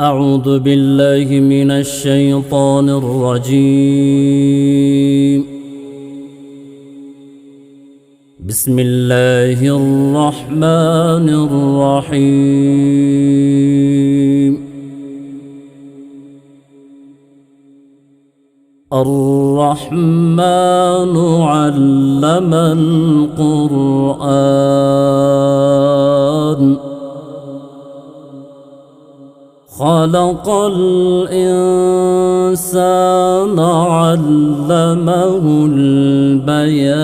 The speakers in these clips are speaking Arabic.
أعوذ بالله من الشيطان الرجيم. بسم الله الرحمن الرحيم. الرحمن علم القرآن خلق الإنسان علمه البيان.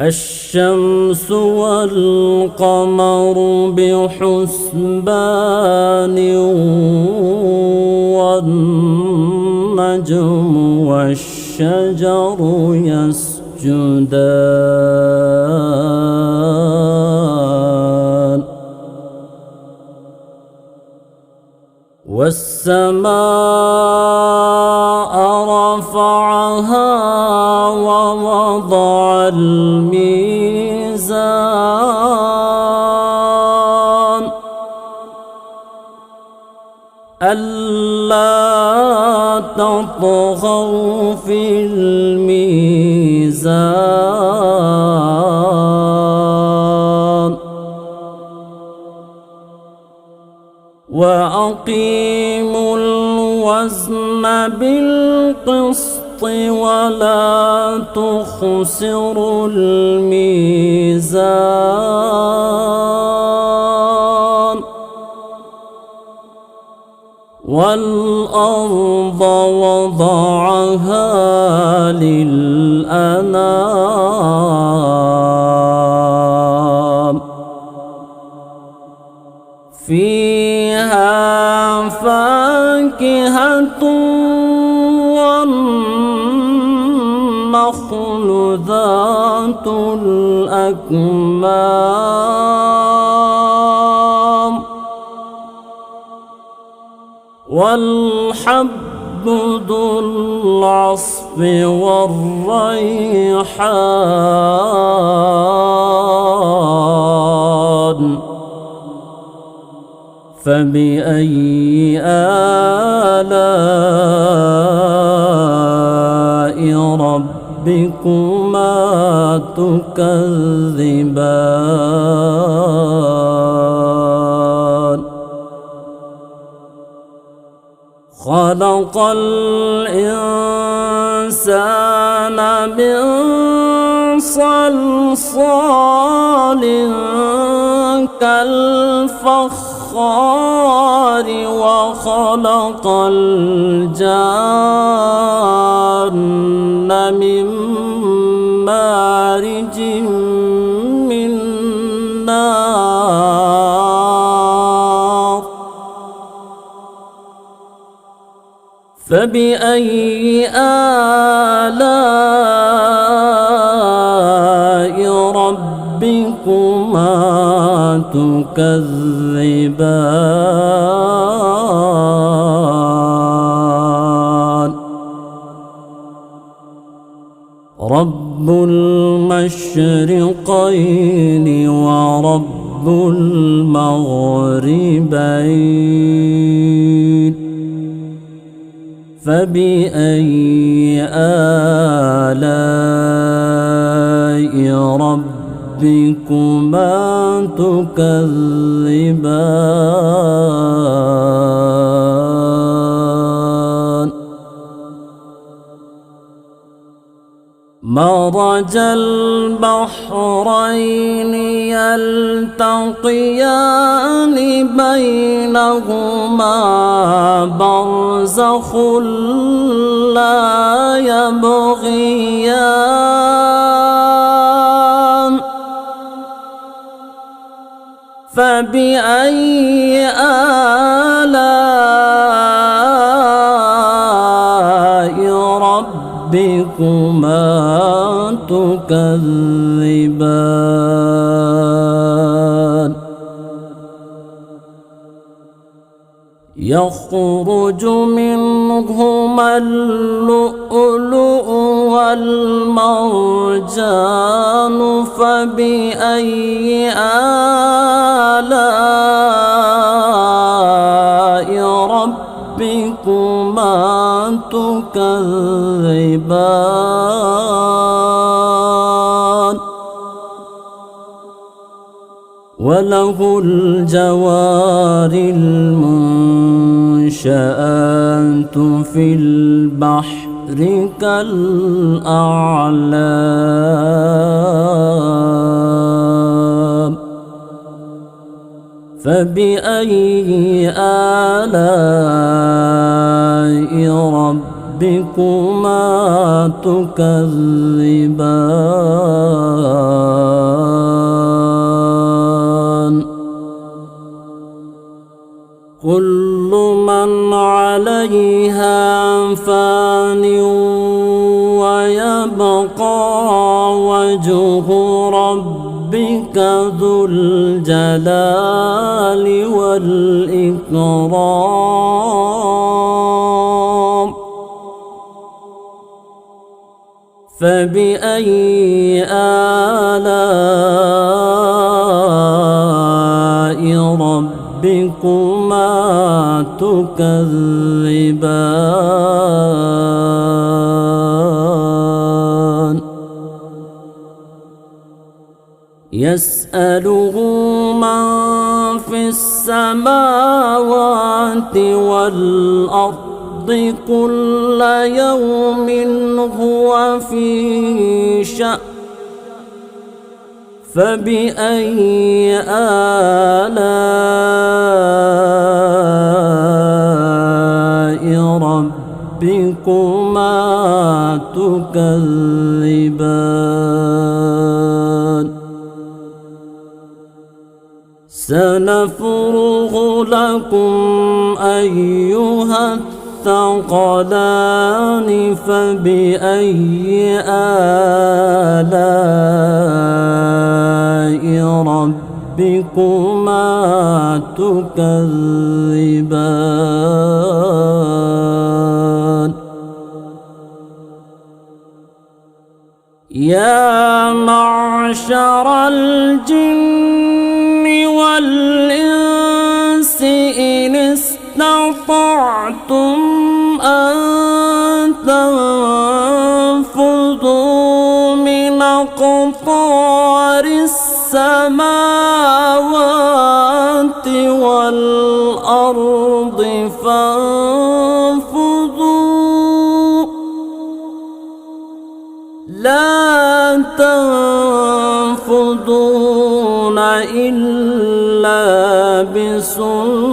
الشمس والقمر بحسبان والنجم والشجر يسجدان والسماء رفعها ووضع الميزان ألا تطغوا في الميزان وأقيموا الوزن بالقسط ولا تخسروا الميزان والأرض وضعها للأنام فيها فاكهة والنخل ذات الأكمام والحب ذو العصف والريحان فبأي آلاء ربكما تكذبان خلق الإنسان من صلصال كالفخار وخلق الجان من مارج من نار فبأي آلاء ربكما تكذبان رب المشرقين ورب المغربين فبأي آلاء ربكما تكذبان مرج البحرين يلتقيان بينهما برزخ لا يبغيان فبأي آلاء ربكما تكذبان يخرج منهما اللؤلؤ والمرجان فبأي آلاء ربكما تكذبان وله الجوار المنشآت في البحر كالأعلام فبأي آلاء ربكما تكذبان كل من عليها فان ويبقى وجه ربك ذو الجلال والإكرام فبأي آلاء ربكما تكذبان يسأله من في السماوات والأرض كل يوم هو في شأن فبأي آلاء ربكما تكذبان سنفرغ لكم أيها الثقلان فبأي آلاء ربكما تكذبان يا معشر الجن والإنس إن استطعتم أن تنفذوا من أقطار السماوات والأرض فانفذوا لا تنفذون إلا بسلطان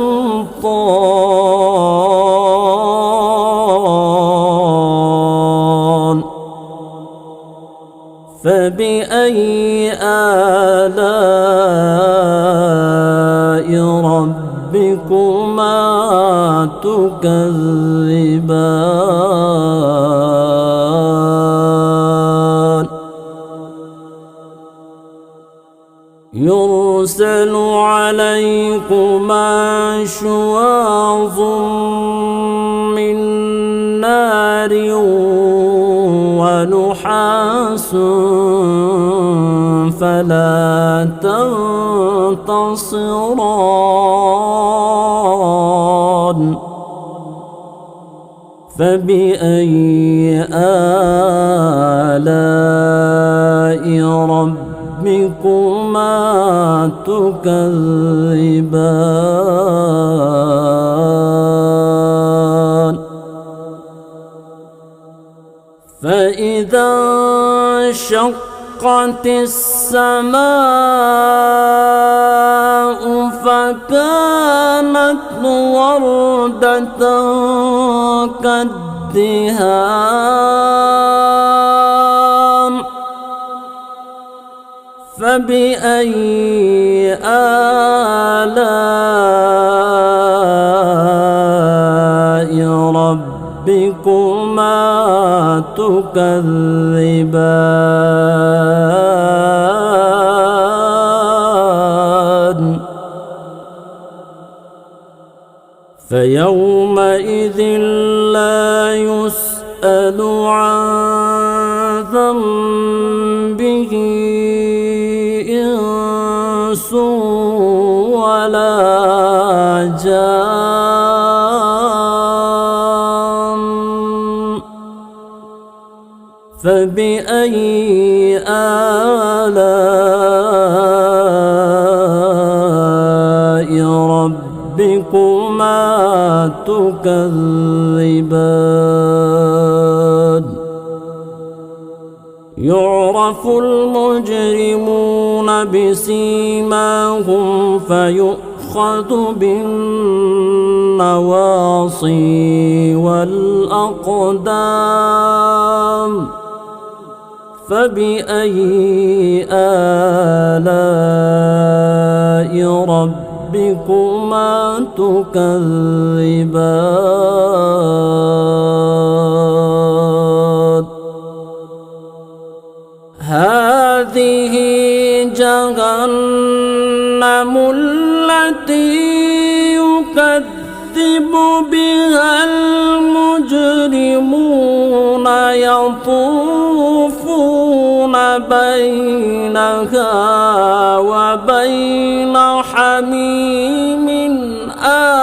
فبأي آلاء ربكما تكذبان يرسل عليكما شواظ من نار ونحاس فلا تنتصران فبأي آلاء ربكما تكذبان فإذا انشقت السماء فكانت وردة كالدهان فبأي آلاء ربكما تكذبان فيومئذ لا يسأل عن إنس ولا جان فبأي آلاء ربكما تكذبان يعرف المجرمون بسيماهم فيؤخذ بالنواصي والأقدام فبأي آلاء ربكما تكذبان هذه جهنم التي يكذب بها المجرمون يطوفون بينها وبين حميم آن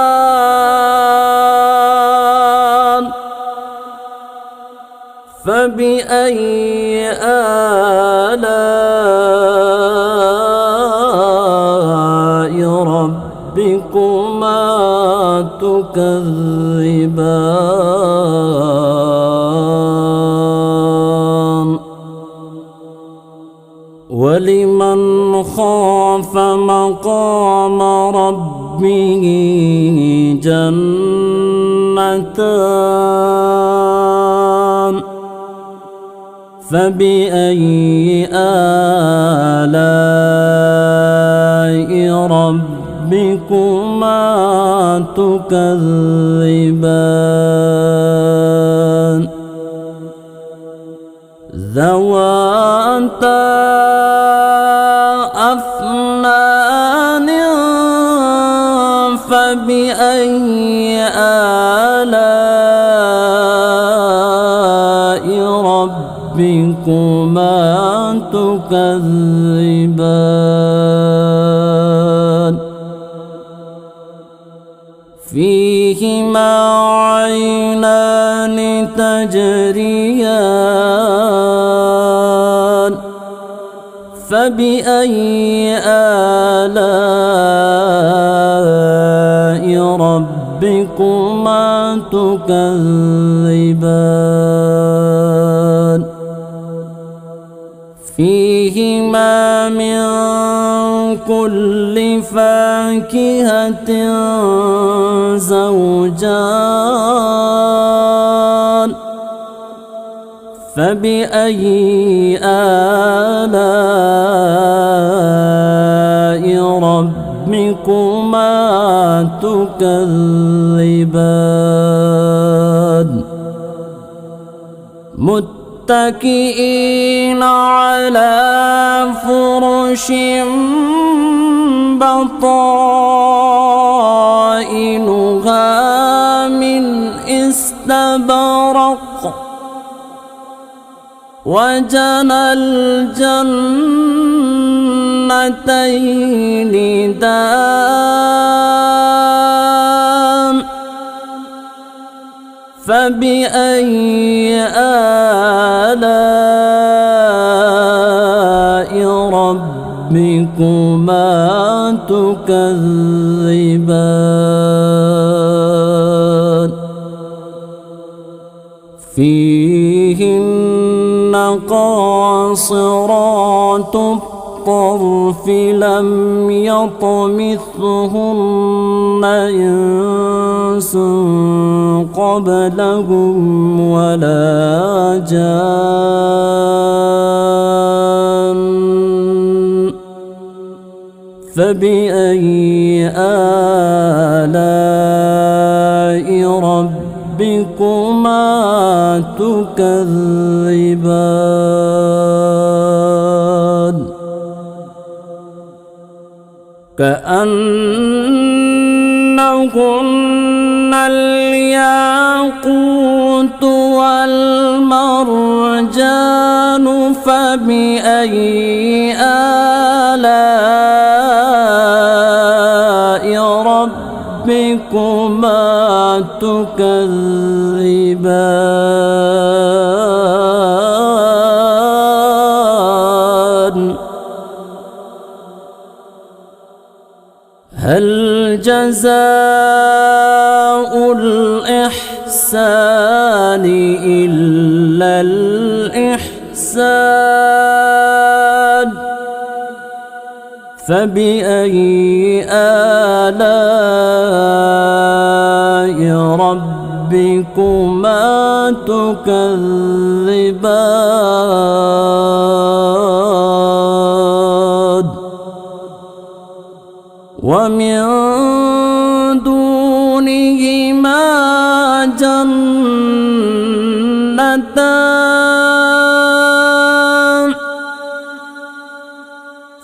فبأي آلاء ربكما تكذبان ولمن خاف مقام ربه جنتان فبأي آلاء ربكما تكذبان ذواتا أفنان فبأي آلاء ربكما تكذبان فيهما عينان تجريان فبأي آلاء ربكما تكذبان فيهما من كل فاكهة زوجان فبأي آلاء ربكما تكذبان متكئين على فرش بطائنها من استبرق وجنى الجنتين دان فبأي آلاء ربكما تكذبان فيهن قاصرات الطرف لم يطمثهن إنس قبلهم ولا جان فبأي آلاء ربكما تكذبان كأنهن الياقوت والمرجان فبأي آلاء تكذبان هل جزاء الإحسان إلا الإحسان فبأي آلاء ربكما تكذبان ومن دونهما جنتان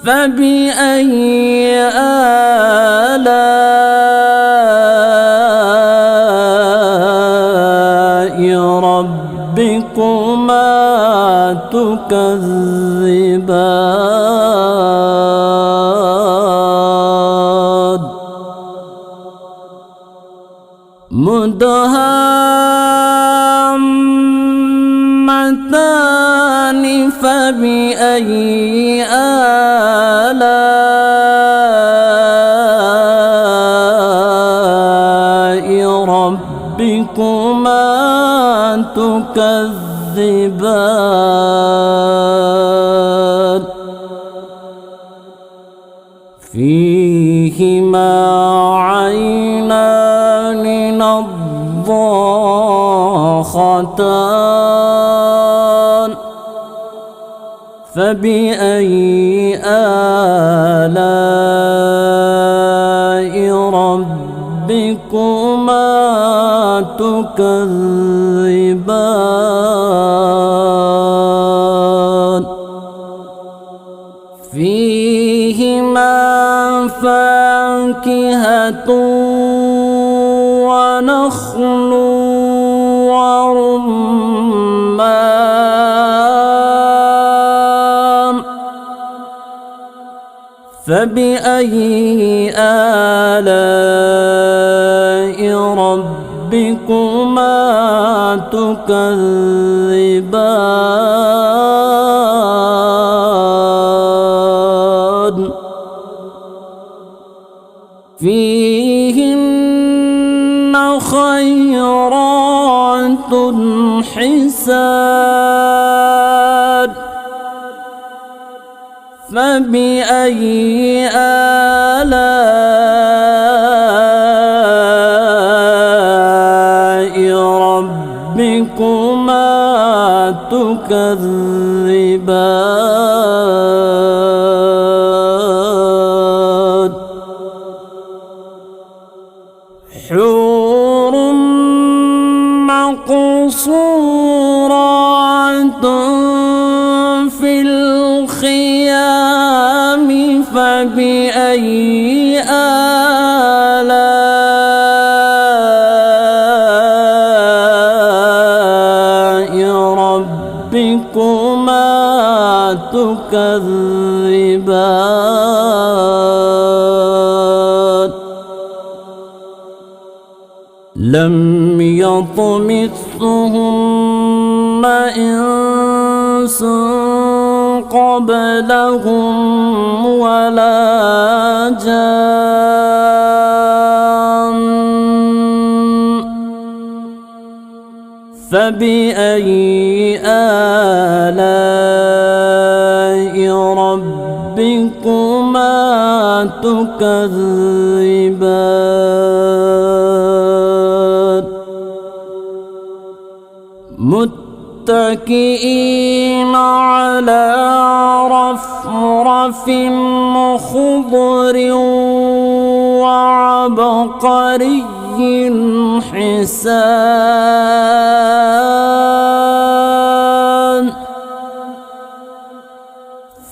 فبأي آلاء ربكما تكذبان مدهامتان فبأي آلاء ربكما تكذبان فيهما عينان نضاختان فبأي آلاء ربكما تكذبان فيهما فاكهة ونخل ورمان فبأي آلاء ربكما تكذبان فيهن خيرات حسان فبأي آلاء ربكما تكذبان حور مقصورات في الخيام فبأي آلاء ربكما تكذبان لم يطمثهن إنس قبلهم ولا جان فبأي آلاء ربكما تكذبان متكئين على رفرف خضر وعبقري حسان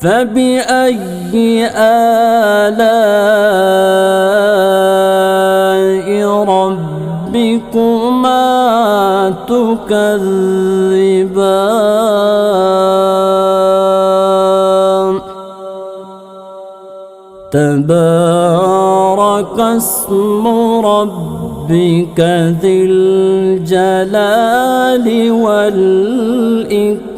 فبأي آلاء ربكما تكذبان تبارك اسم ربك ذي الجلال والإكرام.